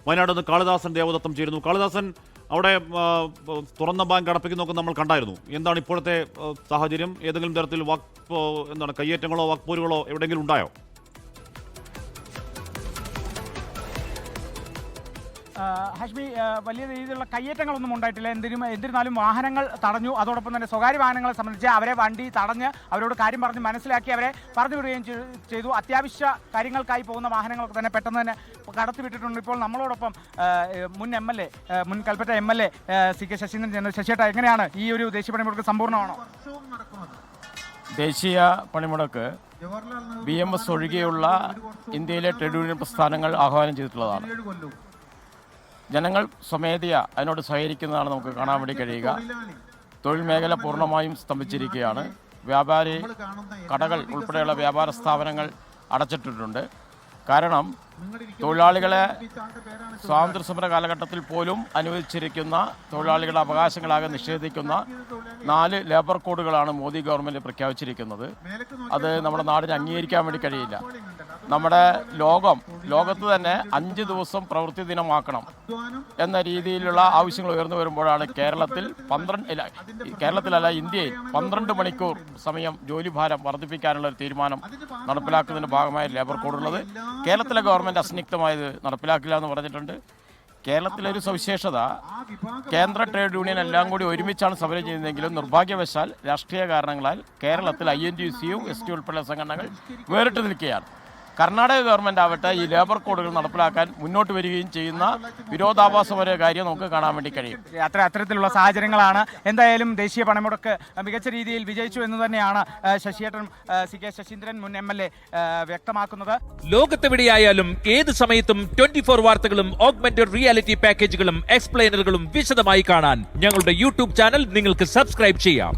വയനാട് നിന്ന് കാളിദാസൻ ദേവദത്തം ചേരുന്നു. കാളിദാസൻ, അവിടെ തുറന്ന ബാങ്ക് അടപ്പിക്കുന്നതൊക്കെ നമ്മൾ കണ്ടായിരുന്നു. എന്താണ് ഇപ്പോഴത്തെ സാഹചര്യം? ഏതെങ്കിലും തരത്തിൽ കയ്യേറ്റങ്ങളോ വാക്പോരുകളോ എവിടെയെങ്കിലും ഉണ്ടായോ? ഹാഷ്മി, വലിയ രീതിയിലുള്ള കയ്യേറ്റങ്ങളൊന്നും ഉണ്ടായിട്ടില്ല. എന്നിരുന്നാലും വാഹനങ്ങൾ തടഞ്ഞു. അതോടൊപ്പം തന്നെ സ്വകാര്യ വാഹനങ്ങളെ സംബന്ധിച്ച് അവരെ വണ്ടി തടഞ്ഞ് അവരോട് കാര്യം പറഞ്ഞ് മനസ്സിലാക്കി അവരെ പറഞ്ഞു വിടുകയും ചെയ്തു. അത്യാവശ്യ കാര്യങ്ങൾക്കായി പോകുന്ന വാഹനങ്ങളൊക്കെ തന്നെ പെട്ടെന്ന് തന്നെ കടത്തിവിട്ടിട്ടുണ്ട്. ഇപ്പോൾ നമ്മളോടൊപ്പം മുൻ കൽപ്പറ്റ MLA CK ശശീന്ദ്രൻ. ശശിയേട്ടാ, എങ്ങനെയാണ് ഈ ഒരു ദേശീയ പണിമുടക്ക് സമ്പൂർണ്ണമാണോ? ദേശീയ പണിമുടക്ക് BMS ഒഴികെയുള്ള ഇന്ത്യയിലെ ട്രേഡ് യൂണിയൻ പ്രസ്ഥാനങ്ങൾ ആഹ്വാനം ചെയ്തിട്ടുള്ളതാണ്. ജനങ്ങൾ സ്വമേധയ അതിനോട് സഹകരിക്കുന്നതാണ് നമുക്ക് കാണാൻ വേണ്ടി കഴിയുക. തൊഴിൽ മേഖല പൂർണ്ണമായും സ്തംഭിച്ചിരിക്കുകയാണ്. വ്യാപാരി കടകൾ ഉൾപ്പെടെയുള്ള വ്യാപാര സ്ഥാപനങ്ങൾ അടച്ചിട്ടിട്ടുണ്ട്. കാരണം തൊഴിലാളികളെ സ്വാതന്ത്ര്യ സമര കാലഘട്ടത്തിൽ പോലും അനുവദിച്ചിരിക്കുന്ന തൊഴിലാളികളുടെ അവകാശങ്ങളാകെ നിഷേധിക്കുന്ന 4 ലേബർ കോഡുകളാണ് മോദി ഗവൺമെൻറ് പ്രഖ്യാപിച്ചിരിക്കുന്നത്. അത് നമ്മുടെ നാടിന് അംഗീകരിക്കാൻ വേണ്ടി കഴിയില്ല. നമ്മുടെ ലോകത്ത് തന്നെ 5 ദിവസം പ്രവൃത്തി ദിനമാക്കണം എന്ന രീതിയിലുള്ള ആവശ്യങ്ങൾ ഉയർന്നു വരുമ്പോഴാണ് കേരളത്തിലല്ല ഇന്ത്യയിൽ 12 മണിക്കൂർ സമയം ജോലിഭാരം വർദ്ധിപ്പിക്കാനുള്ള ഒരു തീരുമാനം നടപ്പിലാക്കുന്നതിൻ്റെ ഭാഗമായ ലേബർ കോഡുള്ളത്. കേരളത്തിലെ ഗവൺമെൻറ് അസന്നിഗ്ധമായത് നടപ്പിലാക്കില്ല എന്ന് പറഞ്ഞിട്ടുണ്ട്. കേരളത്തിലെ ഒരു സവിശേഷത, കേന്ദ്ര ട്രേഡ് യൂണിയൻ എല്ലാം കൂടി ഒരുമിച്ചാണ് സമരം ചെയ്യുന്നതെങ്കിലും നിർഭാഗ്യവശാൽ രാഷ്ട്രീയ കാരണങ്ങളാൽ കേരളത്തിൽ INTUC-യും ST ഉൾപ്പെടെയുള്ള സംഘടനകൾ വേറിട്ട് നിൽക്കുകയാണ്. കർണാടക ഗവൺമെൻറ് ആവട്ടെ ഈ ലേബർ കോഡുകൾ നടപ്പിലാക്കാൻ മുന്നോട്ട് വരികയും ചെയ്യുന്ന വിരോധാഭാസപര കാര്യം നമുക്ക് കാണാൻ വേണ്ടി കഴിയും. അത്തരത്തിലുള്ള സാഹചര്യങ്ങളാണ്. എന്തായാലും ദേശീയ പണിമുടക്ക് മികച്ച രീതിയിൽ വിജയിച്ചു എന്ന് തന്നെയാണ് ശശിയേട്ടൻ CK ശശീന്ദ്രൻ മുൻ MLA വ്യക്തമാക്കുന്നത്. ലോകത്തെവിടെയായാലും ഏത് സമയത്തും 24 വാർത്തകളും ഓഗ്മെന്റഡ് റിയാലിറ്റി പാക്കേജുകളും എക്സ്പ്ലെയിനറുകളും വിശദമായി കാണാൻ ഞങ്ങളുടെ YouTube ചാനൽ നിങ്ങൾക്ക് സബ്സ്ക്രൈബ് ചെയ്യാം.